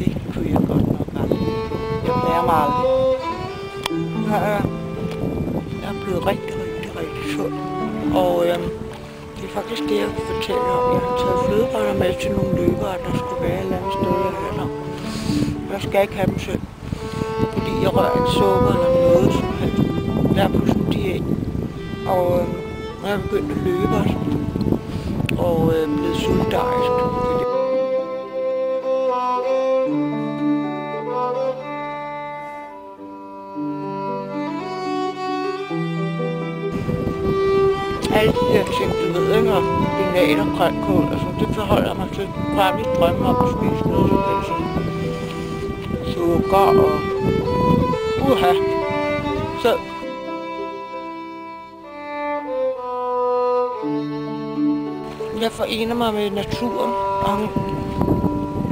det kunne jeg godt nok aldrig. Jeg lærer mig aldrig. Jeg er blevet rigtig sund. Og det er faktisk det, jeg vil fortælle om. Jeg har taget flødeboller med til nogle løbere, der skulle være et eller andet sted, jeg hørte om. Jeg skal ikke have dem selv, fordi jeg rører en sukker eller noget som helst. Jeg er på sådan en diæt. Og jeg er begyndt at løbe også. Og blevet solidarisk. Alle de her ting, du ved, ikke? Og spinat og grønkål og sådan, det forholder mig til. Jeg kunne aldrig drømme om at spise noget som helst. Sukker og så jeg forener mig med naturen, og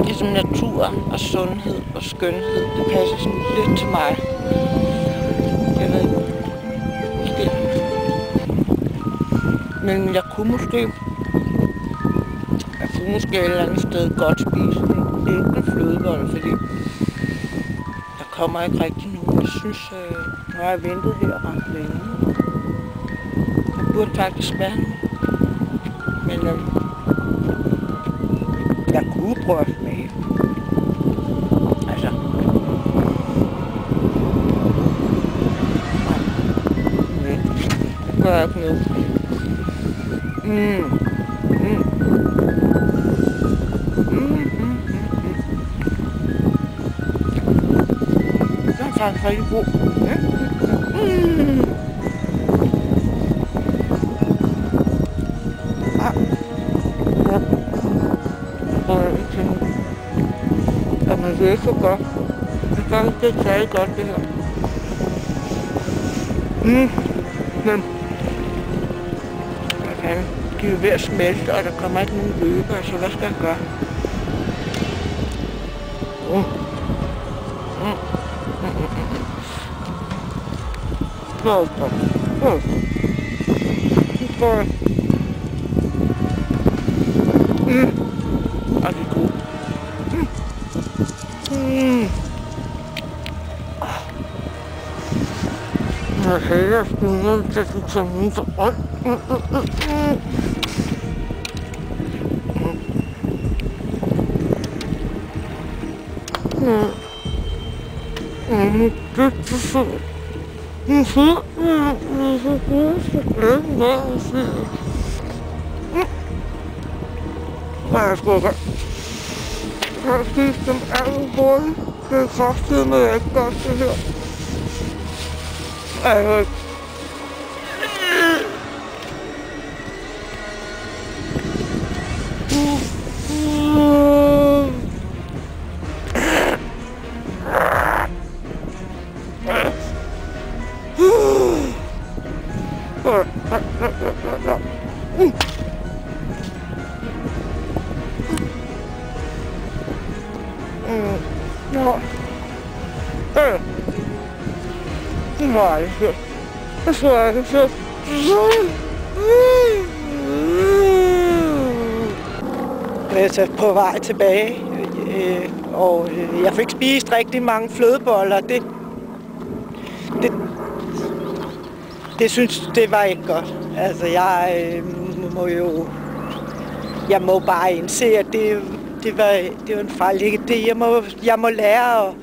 ligesom naturen og sundhed og skønhed, det passer sådan lidt til mig. Jeg ved ikke, måske. Men jeg kunne måske et eller andet sted godt spise en enkelt flødebolle, fordi der kommer ikke rigtig nogen. Jeg synes, nu har jeg ventet her ret længe. Der burde faktisk være nogen. Men jeg kunne prøve at smage. Altså. Nej. Det gør jeg ikke noget. Den er faktisk rigtig god. Men det er ikke så godt. Det er faktisk ikke særlig godt, det her. Men de er ved at smelte, og der kommer ikke nogen løber, så hvad skal jeg gøre? Og det er god. Jeg hader skuderne til at tage min for grøn. Det er så... Jeg skal godt. Jeg har spist dem alle hurtigt. Det er kraftedeme ikke godt, det her. Jeg er på vej tilbage, og jeg fik spist rigtig mange flødeboller. Det synes det var ikke godt. Altså jeg må bare indse, at det var en fejl. Jeg må lære at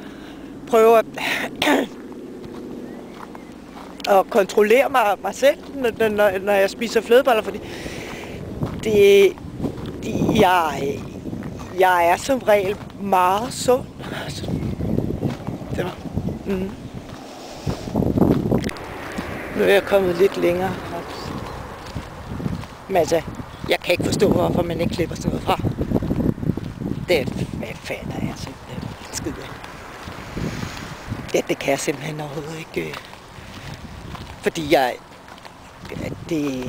prøve at kontrollere mig selv, når jeg spiser flødeboller, fordi jeg er som regel meget sund. Altså, Nu er jeg kommet lidt længere. Men altså, jeg kan ikke forstå, hvorfor man ikke klipper sådan noget fra. Det fatter jeg simpelthen skide af. Det kan jeg simpelthen overhovedet ikke. Fordi det